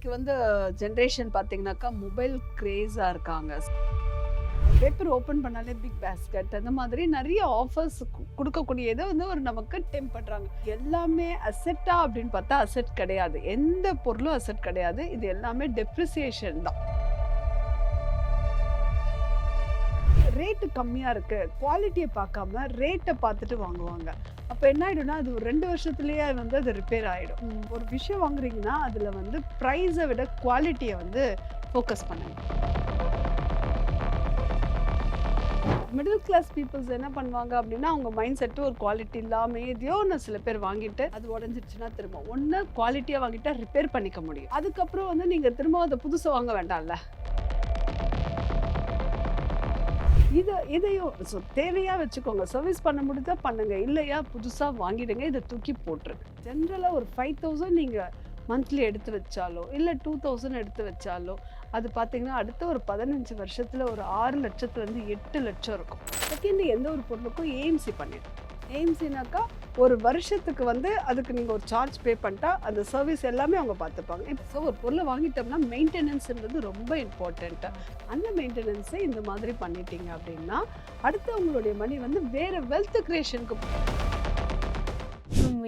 இன்னைக்கு ஜென்ரேஷன் பார்த்தீங்கன்னாக்கா மொபைல் கிரேஸாக இருக்காங்க. பேப்பர் ஓப்பன் பண்ணாலே பிக் பேஸ்கெட் அந்த மாதிரி நிறைய ஆஃபர்ஸ் கொடுக்கக்கூடியதை ஒரு நமக்கு டெம்ப் பண்ணுறாங்க. எல்லாமே அசெட்டா அப்படின்னு பார்த்தா அசெட் கிடையாது. எந்த பொருளும் அசெட் கிடையாது. இது எல்லாமே டெப்ரிசியேஷன் தான். ரேட்டு கம்மியாக இருக்குது, குவாலிட்டியை பார்க்காம ரேட்டை பார்த்துட்டு வாங்குவாங்க. அப்போ என்ன ஆகிடும்னா அது ஒரு 2 வருஷத்துலேயே அது ரிப்பேர் ஆகிடும். ஒரு விஷயம் வாங்குறீங்கன்னா அதில் ப்ரைஸை விட குவாலிட்டியை ஃபோக்கஸ் பண்ணுங்க. மிடில் கிளாஸ் பீப்புள்ஸ் என்ன பண்ணுவாங்க அப்படின்னா அவங்க மைண்ட் செட்டு ஒரு குவாலிட்டி இல்லாமல் எதையோ ஒன்று சில பேர் வாங்கிட்டு அது உடஞ்சிருச்சுன்னா திரும்ப ஒன்று குவாலிட்டியாக வாங்கிட்டா ரிப்பேர் பண்ணிக்க முடியும். அதுக்கப்புறம் நீங்கள் திரும்ப அதை புதுசாக வாங்க வேண்டாம்ல. இதையும் தேவையாக வச்சுக்கோங்க. சர்வீஸ் பண்ண முடிஞ்சா பண்ணுங்க, இல்லையா புதுசாக வாங்கிடுங்க, இதை தூக்கி போட்டுருங்க. ஜென்ரலாக ஒரு 5000 நீங்கள் மந்த்லி எடுத்து வச்சாலோ இல்லை 2000 எடுத்து வச்சாலோ அது பார்த்தீங்கன்னா அடுத்த ஒரு 15 வருஷத்தில் ஒரு 6 லட்சத்துலேருந்து 8 லட்சம் இருக்கும். செகண்ட், எந்த ஒரு பொருளுக்கும் ஏஎம்சி பண்ணிடும். ஏஎம்சினாக்கா ஒரு வருஷத்துக்கு அதுக்கு நீங்கள் ஒரு சார்ஜ் பே பண்ணிட்டா அந்த சர்வீஸ் எல்லாமே அவங்க பார்த்துப்பாங்க. இப்போ ஒரு பொருளை வாங்கிட்டோம்னா மெயின்டெனன்ஸ்ன்றது ரொம்ப இம்பார்ட்டண்ட்டு. அந்த மெயின்டெனன்ஸை இந்த மாதிரி பண்ணிட்டீங்க அப்படின்னா அடுத்து உங்களுடைய மணி வேறு வெல்த் கிரியேஷனுக்கு.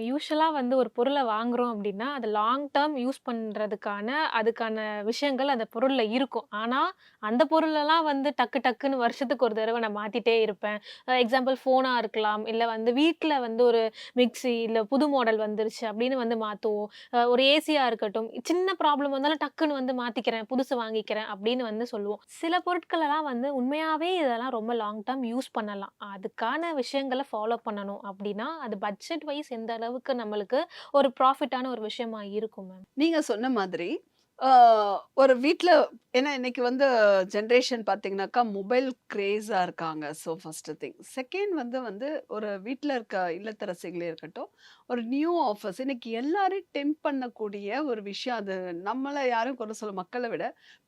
யூஷுவலாக ஒரு பொருளை வாங்குறோம் அப்படின்னா அது லாங் டேர்ம் யூஸ் பண்ணுறதுக்கான அதுக்கான விஷயங்கள் அந்த பொருளில் இருக்கும். ஆனால் அந்த பொருளெல்லாம் டக்கு டக்குன்னு வருஷத்துக்கு ஒரு தடவை நான் மாற்றிட்டே இருப்பேன். எக்ஸாம்பிள் ஃபோனாக இருக்கலாம், இல்லை வீட்டில் ஒரு மிக்ஸி இல்லை புது மாடல் வந்துருச்சு அப்படின்னு மாற்றுவோம். ஒரு ஏசியாக இருக்கட்டும், சின்ன ப்ராப்ளம் வந்தாலும் டக்குன்னு மாற்றிக்கிறேன், புதுசு வாங்கிக்கிறேன் அப்படின்னு சொல்லுவோம். சில பொருட்களெல்லாம் உண்மையாகவே இதெல்லாம் ரொம்ப லாங் டேர்ம் யூஸ் பண்ணலாம். அதுக்கான விஷயங்களை ஃபாலோ பண்ணணும் அப்படின்னா அது பட்ஜெட் வைஸ் எந்த அளவுக்கு நம்மளுக்கு ஒரு ப்ராஃபிட்டான ஒரு விஷயமா இருக்கும் மேம்? நீங்க சொன்ன மாதிரி ஒரு வீட்டில், ஏன்னா இன்னைக்கு ஜென்ரேஷன் பார்த்தீங்கன்னாக்கா மொபைல் கிரேஸாக இருக்காங்க. So first thing. செகண்ட் ஒரு வீட்டில் இருக்க இல்லத்தரசிகளே இருக்கட்டும், ஒரு நியூ ஆஃபர்ஸ் இன்னைக்கு எல்லாரும் டெம்ப் பண்ணக்கூடிய ஒரு விஷயம். அது நம்மளை யாரும் குறை சொல்ல, மக்களை விட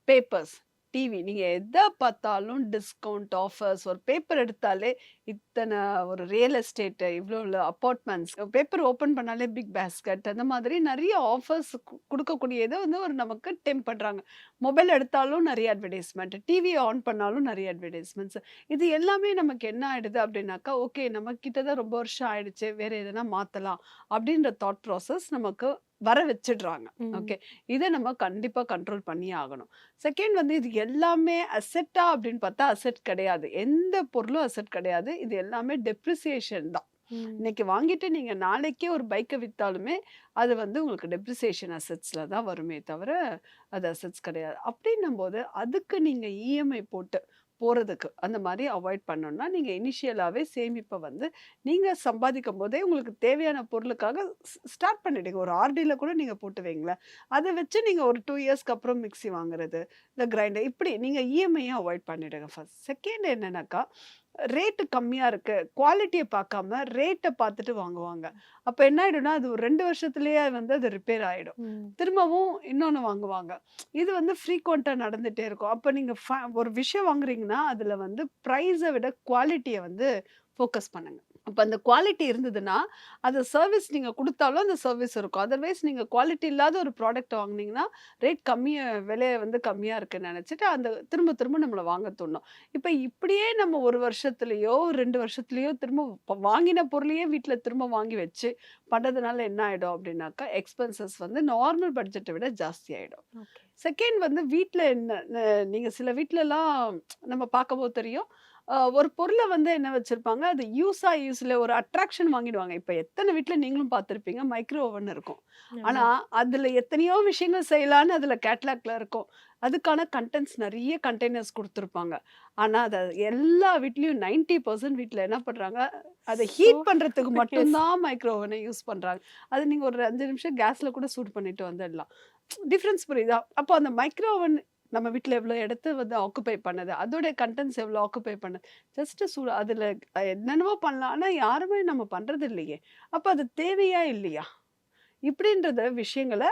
பேப்பர்ஸ், டிவி, நீங்கள் எதை பார்த்தாலும் டிஸ்கவுண்ட் ஆஃபர்ஸ். ஒரு பேப்பர் எடுத்தாலே இத்தனை, ஒரு ரியல் எஸ்டேட்டு இவ்வளோ அப்பார்ட்மெண்ட்ஸ், பேப்பர் ஓப்பன் பண்ணாலே பிக் பேஸ்கெட் அந்த மாதிரி நிறைய ஆஃபர்ஸ் கொடுக்கக்கூடியதை ஒரு நமக்கு டெம்ப் பண்ணுறாங்க. மொபைல் எடுத்தாலும் நிறைய அட்வர்டைஸ்மெண்ட், டிவி ஆன் பண்ணாலும் நிறைய அட்வர்டைஸ்மெண்ட்ஸ். இது எல்லாமே நமக்கு என்ன ஆயிடுது அப்படின்னாக்கா, ஓகே நம்ம கிட்ட தான் ரொம்ப வருஷம் ஆயிடுச்சு, வேற எதனா மாற்றலாம் அப்படின்ற தாட் ப்ராசஸ் நமக்கு வர வச்சிடுறாங்க. ஓகே, இதை நம்ம கண்டிப்பாக கண்ட்ரோல் பண்ணி ஆகணும். செகண்ட் இது எல்லாமே அசெட்டா அப்படின்னு பார்த்தா அசெட் கிடையாது. எந்த பொருளும் அசெட் கிடையாது. இது எல்லாமே டெப்ரிசியேஷன் தான். இன்னைக்கு வாங்கிட்டு நீங்க நாளைக்கே ஒரு பைக்கை வித்தாலுமே அது உங்களுக்கு டெப்ரிசியேஷன் அசெட்ஸ்ல தான் வருமே தவிர அது அசெட்ஸ் கிடையாது. அப்படின்னும் போது அதுக்கு நீங்க இஎம்ஐ போட்டு போறதுக்கு அந்த மாதிரி அவாய்ட் பண்ணணும்னா நீங்க இனிஷியலாவே சேமிப்பை நீங்க சம்பாதிக்கும் போதே உங்களுக்கு தேவையான பொருளுக்காக ஸ்டார்ட் பண்ணிடுங்க. ஒரு ஆர்டியில் கூட நீங்க போட்டு வைங்களேன். அதை வச்சு நீங்க ஒரு 2 இயர்ஸ்க்கு அப்புறம் மிக்ஸி வாங்குறது, இந்த கிரைண்டர், இப்படி நீங்க இஎம்ஐயை அவாய்ட் பண்ணிடுங்க ஃபர்ஸ்ட். செகண்ட் என்னன்னாக்கா, ரேட்டு கம்மியாக இருக்குது, குவாலிட்டியை பார்க்காம ரேட்டை பார்த்துட்டு வாங்குவாங்க. அப்போ என்ன ஆகிடும்னா அது ஒரு 2 வருஷத்துலேயே அது ரிப்பேர் ஆகிடும். திரும்பவும் இன்னொன்று வாங்குவாங்க. இது ஃப்ரீக்வெண்ட்டாக நடந்துகிட்டே இருக்கும். அப்போ நீங்கள் ஒரு விஷயம் வாங்குறீங்கன்னா அதில் ப்ரைஸை விட குவாலிட்டியை ஃபோக்கஸ் பண்ணுங்கள். அப்போ அந்த குவாலிட்டி இருந்ததுன்னா அது சர்வீஸ் நீங்கள் கொடுத்தாலும் அந்த சர்வீஸ் இருக்கும். அதர்வைஸ் நீங்கள் குவாலிட்டி இல்லாத ஒரு ப்ராடக்ட் வாங்கினீங்கன்னா ரேட் கம்மியாக, விலையை கம்மியாக இருக்குன்னு நினச்சிட்டு அந்த திரும்ப திரும்ப நம்மளை வாங்க தோணும். இப்போ இப்படியே நம்ம ஒரு வருஷத்துலேயோ 2 வருஷத்துலேயோ திரும்ப வாங்கின பொருளையே வீட்டில் திரும்ப வாங்கி வச்சு பண்ணுறதுனால என்ன ஆகிடும் அப்படின்னாக்கா, எக்ஸ்பென்சஸ் நார்மல் பட்ஜெட்டை விட ஜாஸ்தி ஆகிடும். செகண்ட் வீட்டில் என்ன, நீங்கள் சில வீட்டிலலாம் நம்ம பார்க்கும்போது தெரியும், ஒரு பொருளை என்ன வச்சிருப்பாங்க, அது யூஸ்ல ஒரு அட்ராக்ஷன் வாங்கிடுவாங்க. இப்போ எத்தனை வீட்டில் நீங்களும் பார்த்துருப்பீங்க, மைக்ரோ ஓவன் இருக்கும். ஆனால் அதில் எத்தனையோ விஷயங்கள் செய்யலான்னு அதில் கேட்லாக்ல இருக்கும். அதுக்கான கண்டென்ட்ஸ் நிறைய கண்டெய்னர்ஸ் கொடுத்துருப்பாங்க. ஆனால் அதை எல்லா வீட்லேயும் 90% வீட்டில் என்ன பண்ணுறாங்க, அதை ஹீட் பண்ணுறதுக்கு மட்டும்தான் மைக்ரோ ஓவனை யூஸ் பண்ணுறாங்க. அது நீங்கள் ஒரு 5 நிமிஷம் கேஸில் கூட சூட் பண்ணிட்டு வந்துடலாம். டிஃப்ரென்ஸ் புரியுதா? அப்போ அந்த மைக்ரோ ஓவன் நம்ம வீட்டில் எவ்வளோ இடத்த ஆக்குப்பை பண்ணுது, அதோடைய கண்டென்ட்ஸ் எவ்வளோ ஆக்குப்பை பண்ணுது, ஜஸ்ட்டு அதில் என்னென்னவோ பண்ணலாம். ஆனால் யாருமே நம்ம பண்ணுறது இல்லையே. அப்போ அது தேவையா இல்லையா இப்படின்றத விஷயங்களை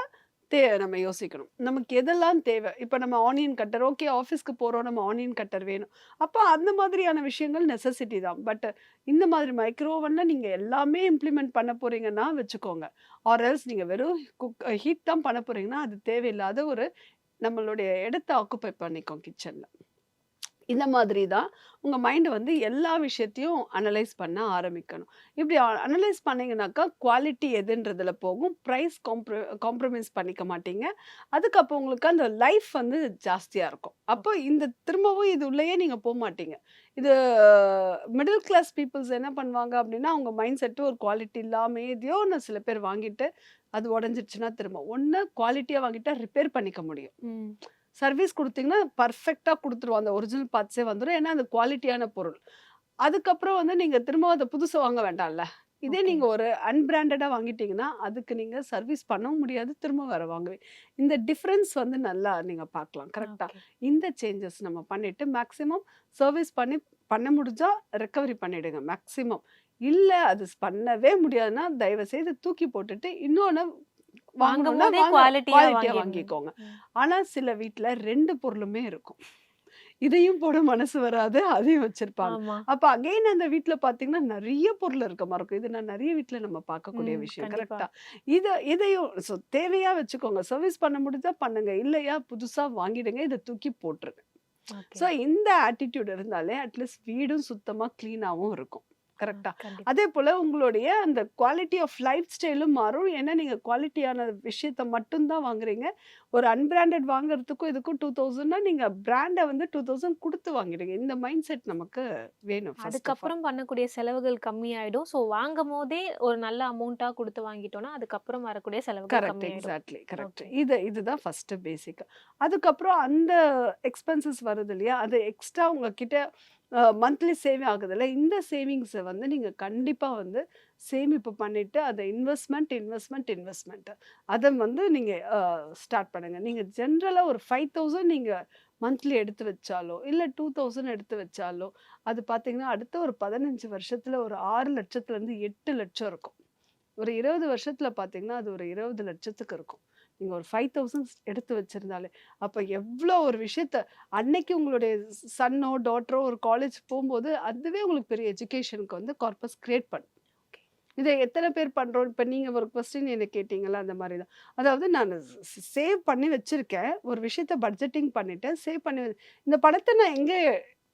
நம்ம யோசிக்கணும். நமக்கு எதெல்லாம் தேவை? இப்ப நம்ம ஆனியன் கட்டர் ஓகே ஆஃபீஸ்க்கு போறோம். நம்ம ஆனியன் கட்டர் வேணும். அப்ப அந்த மாதிரியான விஷயங்கள் நெசசிட்டி தான். பட் இந்த மாதிரி மைக்ரோ ஓவன்ல நீங்க எல்லாமே இம்ப்ளிமெண்ட் பண்ண போறீங்கன்னா வச்சுக்கோங்க. ஆர் எல்ஸ் நீங்க வெறும் ஹீட் தான் பண்ண போறீங்கன்னா, அது தேவையில்லாத ஒரு நம்மளுடைய இடத்த ஆக்குபை பண்ணிக்கும் கிச்சன்ல. இந்த மாதிரி தான் உங்க மைண்ட் வந்து எல்லா விஷயத்தையும் அனலைஸ் பண்ண ஆரம்பிக்கணும். இப்படி அனலைஸ் பண்ணீங்கனாக்கா, குவாலிட்டி எதுன்றதுல போகும். பிரைஸ் காம்ப்ரமைஸ் பண்ணிக்க மாட்டீங்க. அதுக்கு அப்போ உங்களுக்கு அந்த லைஃப் வந்து ஜாஸ்தியா இருக்கும். அப்போ இந்த திரும்பவும் இது உள்ளயே நீங்க போமாட்டீங்க. இது மிடில் கிளாஸ் பீப்பிள்ஸ் என்ன பண்ணுவாங்க அப்படின்னா, அவங்க மைண்ட் செட் ஒரு குவாலிட்டி இல்லாம எதையோ ஒண்ணு சில பேர் வாங்கிட்டு, அது உடைஞ்சிருச்சுன்னா திரும்ப ஒண்ணு குவாலிட்டியா வாங்கிட்டா ரிப்பேர் பண்ணிக்க முடியும். ம். சர்வீஸ் குடுத்தீங்கன்னா, பெர்ஃபெக்ட்டா குடுத்துருவோம். அந்த ஒரிஜினல் பார்ட்ஸே வந்துரும். ஏன்னா, அது குவாலிட்டியான பொருள். அதுக்கப்புறம் வந்து நீங்க திரும்பவும் அத புதுசா வாங்க வேண்டாம்ல. இதே ஓகே. நீங்க ஒரு அன்பிராண்டடா வாங்கிட்டீங்கன்னா, அதுக்கு நீங்க சர்வீஸ் பண்ணவும் முடியாது. திரும்ப வேற வாங்குவீங்க. இந்த டிஃபரன்ஸ் வந்து நல்லா நீங்க பார்க்கலாம். கரெக்ட்டா? ஓகே. இந்த சேஞ்சஸ் நம்ம பண்ணிட்டு மேக்ஸிமம் சர்வீஸ் பண்ண முடிஞ்சா ரெக்கவரி பண்ணிடுங்க மேக்ஸிமம். இல்ல அது பண்ணவே முடியாதுன்னா, தயவு செய்து தூக்கி போட்டுட்டு இன்னொன்னு வாங்கணும்னா வாங்கும்போதே குவாலிட்டியா குவாலிட்டியா வாங்கிடணும். வாங்கிக்கோங்க. ம். ஆனா சில வீட்ல 2 பொருளுமே இருக்கும். இதையும் போட மனசு வராது. அதையும் வச்சிருப்பாங்க. ஆமா. அப்ப அகைன் அந்த வீட்ல பார்த்தீங்கன்னா, நெறைய பொருள் இருக்க மாரி இருக்கும். இது நான் நெறைய வீட்ல நம்ம பார்க்கக்கூடிய விஷயம். கண்டிப்பா. கரெக்ட்டா? இதையும் தேவையா வச்சுக்கோங்க. சர்வீஸ் பண்ண முடிஞ்சா பண்ணுங்க. இல்லையா புதுசா வாங்கிடுங்க. இத தூக்கி போட்டுருங்க. ஓகே. ஸோ இந்த ஆட்டிட்யூட் இருந்தாலே அட்லீஸ்ட் வீடும் சுத்தமா கிளீனாவும் இருக்கும். கரெக்ட்டா? கண்டிப்பா. அதேபோல உங்களுடைய அந்த குவாலிட்டி ஆஃப் லைஃப் ஸ்டைலும் மாறும். ஏன்னா நீங்க குவாலிட்டியான விஷயத்த மட்டும் தான் வாங்குறீங்க. ஒரு அன்பிராண்டட் வாங்குறதுக்கும் இதுக்கும் 2000ன்னா நீங்க பிராண்ட வந்து 2000 குடுத்து வாங்கிடுங்க. இந்த மைண்ட் செட் நமக்கு வேணும் ஃபர்ஸ்ட் ஆஃப் ஆல். அதுக்கப்புறம் பண்ணக்கூடிய செலவுகள் கம்மியாயிடும். ஸோ வாங்கும்போதே ஒரு நல்ல அமௌண்ட்டா குடுத்து வாங்கிட்டோம்னா, அதுக்கப்புறம் வரக்கூடிய செலவுகள் கரெக்ட். கம்மியாயிடும். எக்ஸாக்ட்லி. கரெக்ட். ஓகே. இதுதான் ஃபர்ஸ்ட் பேசிக். அதுக்கப்புறம் அந்த எக்ஸ்பென்சஸ் வருது இல்லையா? அது எக்ஸ்ட்ரா உங்ககிட்ட மந்த்லி சேவ் ஆகுதுல்ல, இந்த சேவிங்ஸ வந்து நீங்க கண்டிப்பா வந்து சேமிப்பு பண்ணிட்டு, அத இன்வெஸ்ட்மென்ட் அத வந்து நீங்க ஸ்டார்ட் பண்ணுங்க. நீங்க ஜெனரலா ஒரு 5000 நீங்க மந்த்லி எடுத்து வச்சாலோ, இல்ல 2000 எடுத்து வச்சாலோ, அது பார்த்தீங்கன்னா, அடுத்த ஒரு 15 வருஷத்துல ஒரு 6,00,000லேருந்து 8,00,000 இருக்கும். ஒரு 20 வருஷத்துல பார்த்தீங்கன்னா, அது ஒரு 20,00,000க்கு இருக்கும். நீங்க ஒரு 5000 எடுத்து வச்சிருந்தாலே. அப்ப எவ்ளோ ஒரு விஷயத்த அன்னைக்கு உங்களுடைய சன்னோ, டாட்டரோ ஒரு காலேஜ் போம்போது, அதுவே உங்களுக்கு பெரிய எஜுகேஷனுக்கு வந்து கார்பஸ் கிரியேட் பண்ணும். ஓகே. இத எத்தன பேர் பண்றோம்? இப்ப நீங்க ஒரு கொஸ்டின் என்ன கேட்டீங்கல்ல, அந்த மாரி தான். அதாவது நானு சேவ் பண்ணி வச்சிருக்கேன். ஒரு விஷயத்த பட்ஜெட்டிங் பண்ணிட்டேன். சேவ் பண்ணி இந்த பணத்த நான் எங்க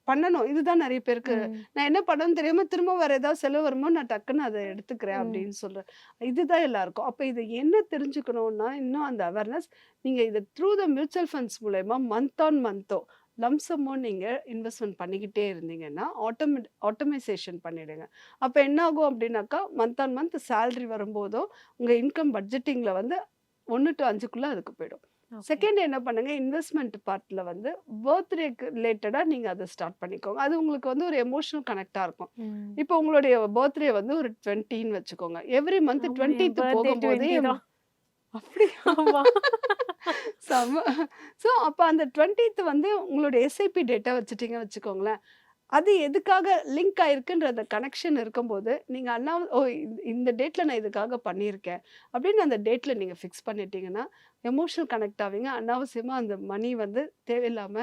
பண்ணணும்? இதுதான் நெறைய பேருக்கு ம். நான் என்ன பண்ணணும்னு தெரியாம திரும்ப வேற ஏதாவது செலவு வரும்போது நான் டக்குன்னு அத எடுத்துக்கிறேன் ம். அப்படின்னு சொல்றேன். இதுதான் எல்லாருக்கும். அப்ப இத என்ன தெரிஞ்சுக்கணும்னா, இன்னும் அந்த அவேர்னஸ் நீங்க இத த்ரூ த மியூச்சுவல் ஃபண்ட்ஸ் மூலியமா மந்த் ஆன் மந்தோ லம்சமோ நீங்க இன்வெஸ்ட்மென்ட் பண்ணிக்கிட்டே இருந்தீங்கன்னா, ஆட்டோமைசேஷன் பண்ணிடுங்க. அப்ப என்ன ஆகும் அப்படின்னாக்கா, மந்த் ஆன் மந்த் சேலரி வரும்போதோ, உங்க இன்கம் பட்ஜெட்டிங்ல வந்து 1 டூ 5க்குள்ள அதுக்கு போயிடும். ஓகே. செகண்ட் என்ன பண்ணுங்க, இன்வெஸ்ட்மென்ட் பார்ட்ல வந்து பர்த்டேக்கு ரிலேட்டடா நீங்க அத ஸ்டார்ட் பண்ணிக்கோங்க. அது உங்களுக்கு வந்து ஒரு எமோஷனல் கனெக்ட்டா இருக்கும். ம். இப்போ உங்களுடைய பர்த்டே வந்து ஒரு 20ன்னு வச்சுக்கோங்க. எவ்ரி மந்த் ஆமா. என் 20த் பர்த்டே போகும்போதே 20 தான். அப்படியா? ஆமா. செம. ஸோ அப்ப அந்த 20த் வந்து உங்களுடைய எஸ்ஐபி டேட்டா வச்சுட்டீங்க வச்சுக்கோங்களேன். அது எதுக்காக லிங்க் ஆயிருக்குன்ற கனெக்ஷன் இருக்கும்போது, நீங்க ஓ! இந்த டேட்ல நான் இதுக்காக பண்ணியிருக்கேன். அப்படின்னு அந்த டேட்ல நீங்க ஃபிக்ஸ் பண்ணிட்டீங்கன்னா, எமோஷனல் கனெக்ட் ஆவீங்க. அனாவசியமா அந்த மணி வந்து தேவையில்லாம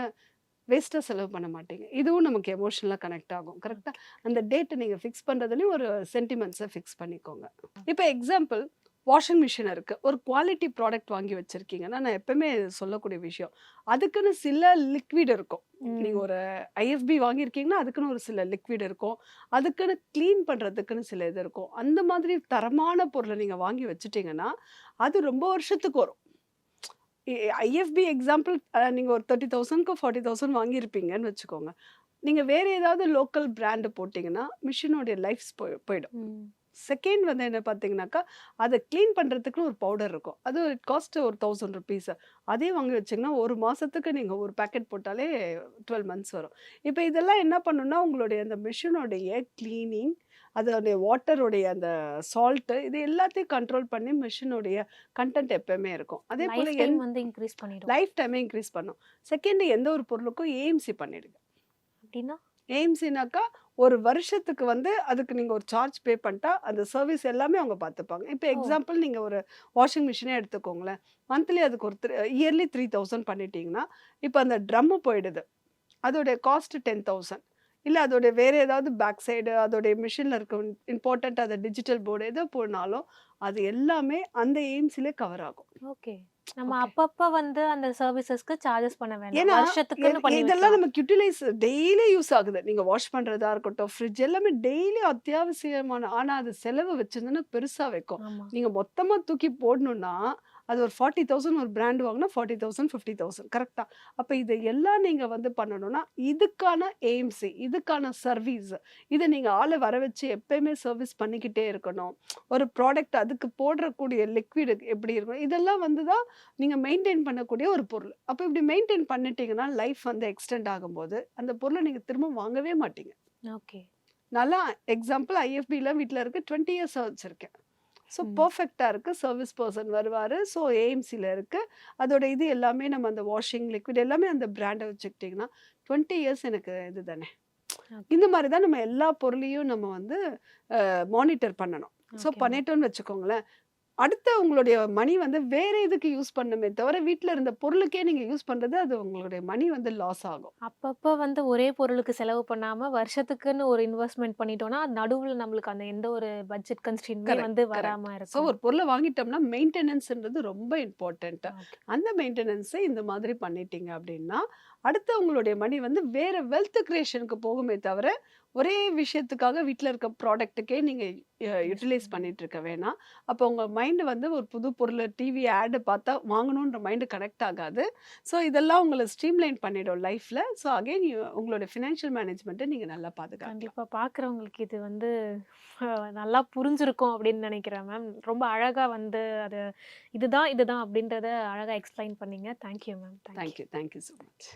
வேஸ்ட்டா செலவு பண்ண மாட்டீங்க. இதுவும் நமக்கு எமோஷனலா கனெக்ட் ஆகும். கரெக்ட்டா? அந்த டேட்ட நீங்க ஃபிக்ஸ் பண்றதுலயும் ஒரு சென்டிமெண்ட்ஸ ஃபிக்ஸ் பண்ணிக்கோங்க. இப்ப எக்ஸாம்பிள் வாஷிங் மிஷின் இருக்கு. ஒரு குவாலிட்டி ப்ராடக்ட் வாங்கி வச்சிருக்கீங்கன்னா, நான் எப்பவுமே சொல்லக்கூடிய விஷயம். அதுக்குன்னு சில லிக்விட் இருக்கும். நீங்க ம். ஒரு ஐஎஃப்பி வாங்கியிருக்கீங்கன்னா, அதுக்குன்னு ஒரு சில லிக்விட் இருக்கும். அதுக்குன்னு கிளீன் பண்றதுக்குன்னு சில இது இருக்கும். அந்த மாதிரி தரமான பொருள நீங்க வாங்கி வச்சுட்டீங்கன்னா, அது ரொம்ப வருஷத்துக்கு வரும். ஐஎஃப்பி எக்ஸாம்பிள் நீங்க ஒரு 30,000க்கு 40,000 வாங்கியிருப்பீங்கன்னு வச்சுக்கோங்க. நீங்க வேற ஏதாவது லோக்கல் பிராண்ட் போட்டீங்கன்னா, மிஷினோட லைஃப்ஸ் போயிடும். ம். செகண்ட் வந்து என்ன பார்த்தீங்கன்னாக்கா, அத கிளீன் பண்றதுக்குன்னு ஒரு பவுடர் இருக்கும். அது இட் காஸ்ட் ஒரு ₹1000 அதே வாங்கி வச்சீங்கன்னா, 1 மாசத்துக்கு நீங்க ஒரு பாக்கெட் போட்டாலே 12 மந்த்ஸ் வரும். இப்ப இதெல்லாம் என்ன பண்ணும்னா, உங்களுடைய அந்த மிஷினோடைய கிளீனிங், அதோடைய வாட்டருடைய அந்த சால்ட் இது எல்லாத்தையும் கண்ட்ரோல் பண்ணி மிஷினுடைய கன்டென்ட் எப்பவுமே இருக்கும். அதேபோல லைஃப் டைம் வந்து இன்கிரீஸ் பண்ணிடும். லைஃப் டைமே இன்கிரீஸ் பண்ணும். செகண்ட் எந்த ஒரு பொருளுக்கும் ஏஎம்சி பண்ணிடுங்க. அப்டின்னா? ஏஎம்சினாக்கா ஒரு வருஷத்துக்கு வந்து அதுக்கு நீங்க ஒரு சார்ஜ் பே பண்ணிட்டா, அந்த சர்வீஸ் எல்லாமே அவங்க பார்த்துப்பாங்க. இப்ப ஓ! எக்ஸாம்பிள் நீங்க ஒரு வாஷிங் மிஷினே எடுத்துக்கோங்களேன். மந்த்லி அதுக்கு ஒரு இயர்லி 3000 பண்ணிட்டீங்கன்னா, இப்ப அந்த ட்ரம் போயிடுது. அதோடைய காஸ்ட் 10,000. இல்ல அதோட வேற ஏதாவது பேக் சைடு அதோடைய மிஷின்ல இருக்க இம்பார்ட்டன்ட் அந்த டிஜிட்டல் போர்டு எது போனாலும், அது எல்லாமே அந்த எய்ம்ஸ்லயே கவர் ஆகும். ஓகே. நம்ம ஓகே. அப்பப்ப வந்து அந்த சர்வீசஸ்க்கு சார்ஜஸ் பண்ண வேண்டாம். ஏன்னா, வருஷத்துக்குன்னு பண்ணி இதெல்லாம் வைக்கலாம். நமக்கு யுட்டிலைஸ் டெய்லி யூஸ் ஆகுது. நீங்க வாஷ் பண்றதா இருக்கட்டும், ஃப்ரிட்ஜ் எல்லாமே டெய்லி அத்தியாவசியமான ஆனா அது செலவு வச்சிருந்தோம்னா பெருசா வைக்கும். ஆமா. நீங்க மொத்தமா தூக்கி போடணும்னா, அது ஒரு 40,000 ஒரு பிராண்ட் வாங்குனா 40,000, 50,000 கரெக்ட்டா? அப்ப இத எல்லாம் நீங்க வந்து பண்ணணும்னா, இதுக்கான ஏஎம்சி, இதுக்கான சர்வீஸ், இத நீங்க ஆள வர வச்சு எப்பயுமே சர்வீஸ் பண்ணிக்கிட்டே இருக்கணும். ஒரு ப்ராடக்ட் அதுக்கு போடக்கூடிய லிக்விட் எப்படி இருக்கணும், இதெல்லாம் வந்து தான் நீங்க மெயின்டெயின் பண்ணக்கூடிய ஒரு பொருள். அப்ப இப்படி மெயின்டெயின் பண்ணிட்டீங்கன்னா, லைஃப் வந்து எக்ஸ்டெண்ட் ஆகும்போது, அந்த பொருள நீங்க திரும்ப வாங்கவே மாட்டீங்க. ஓகே. நான்லாம் எக்ஸாம்பிள் ஐஎஃப்பில வீட்ல இருக்கு 20 இயர்ஸா வச்சிருக்கேன். ஸோ ம். பெர்ஃபெக்ட்டா இருக்கு. சர்வீஸ் பெர்சன் வருவாரு. ஸோ ஏஎம்சில இருக்கு. அதோட இது எல்லாமே நம்ம அந்த வாஷிங் லிக்விட் எல்லாமே அந்த பிராண்ட வச்சுக்கிட்டீங்கன்னா, 20 இயர்ஸ் எனக்கு இது தானே. ஓகே. இந்த மாரி தான் நம்ம எல்லா பொருளையும் நம்ம வந்து மானிட்டர் பண்ணணும். So okay ma'am. பண்ணிட்டோம்னு வச்சுக்கோங்களேன், அடுத்த உங்களுடைய மணி வந்து வேற இதுக்கு யூஸ் பண்ணுமே தவிர, வீட்ல இருந்த பொருளுக்கே நீங்க யூஸ் பண்றது, அது உங்களுடைய மணி வந்து லாஸ் ஆகும். அப்பப்ப வந்து ஒரே பொருளுக்கு செலவு பண்ணாம, வருஷத்துக்குன்னு ஒரு இன்வெஸ்ட்மென்ட் பண்ணிட்டோம்னா, நடுவுல நம்மளுக்கு அந்த எந்த ஒரு பட்ஜெட் கன்ஸ்ட்ரெயின்மே கரெக்ட், வந்து கரெக்ட். வராம ஸோ இருக்கும். ஒரு பொருள வாங்கிட்டோம்னா, மெயின்டெனன்ஸ்ன்றது ரொம்ப இம்பார்ட்டன்ட். ஓகே. அந்த மெயின்டெனன்ஸ இந்த மாதிரி பண்ணிட்டீங்க அப்டின்னா, அடுத்து உங்களுடைய மணி வந்து வேற வெல்த் கிரியேஷனுக்கு போகுமே தவிர, ஒரே விஷயத்துக்காக வீட்ல இருக்க ப்ராடக்ட்டுக்கே நீங்க யூஸ் யுட்டிலைஸ் பண்ணணும். பண்ணிட்டு இருக்க வேணாம். அப்போ உங்க மைண்ட் வந்து ஒரு புது பொருள டிவி ஆட் பார்த்தா வாங்கணுன்ற மைண்ட் கனெக்ட் ஆகாது. ஸோ இதெல்லாம் உங்கள ஸ்ட்ரீம்லைன் பண்ணிடும் லைஃப்ல. ஸோ அகைன் உங்களுடைய ஃபினான்ஷியல் மேனேஜ்மெண்ட்ட நீங்க நல்லா பாதுகாக்கலாம். கண்டிப்பா பார்க்குறவங்களுக்கு இது வந்து நல்லா புரிஞ்சிருக்கும் அப்படின்னு நினைக்கிறேன் மேம். ரொம்ப அழகா வந்து அது இதுதான், இதுதான் அப்படின்றத அழகா எக்ஸ்பிளைன் பண்ணீங்க. Thank you ma'am. Thank you. Thank you. Thank you so much.